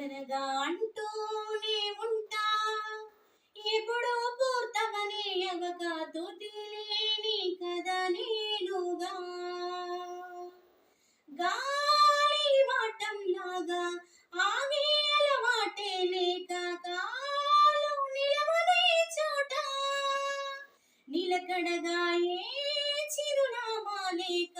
అనగా అంటూనే ఉంటా, ఎప్పుడో పూర్తవనే అవక తుదిలేని కథ నేనుగా. గాలి వాటంలాగా ఆగే అలవాటే లేక కాలు నిలవదే చోట, నిలకడగా ఏ చిరునామా లేక